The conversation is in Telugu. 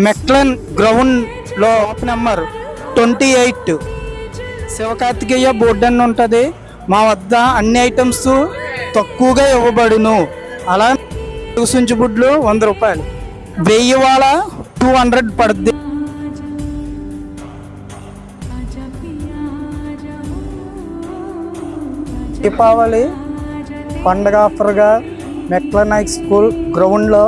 మెక్లన్ గ్రౌండ్లో నెంబర్ 28 శివకార్తికేయ బోర్డు అని ఉంటుంది. మా వద్ద అన్ని ఐటమ్స్ తక్కువగా ఇవ్వబడును. అలా సుంచుబుడ్లు 100 రూపాయలు, 1000 వాళ్ళ 200 పడుద్ది. దీపావళి పండగ ఆఫర్గా మెక్లన్ హై స్కూల్ గ్రౌండ్లో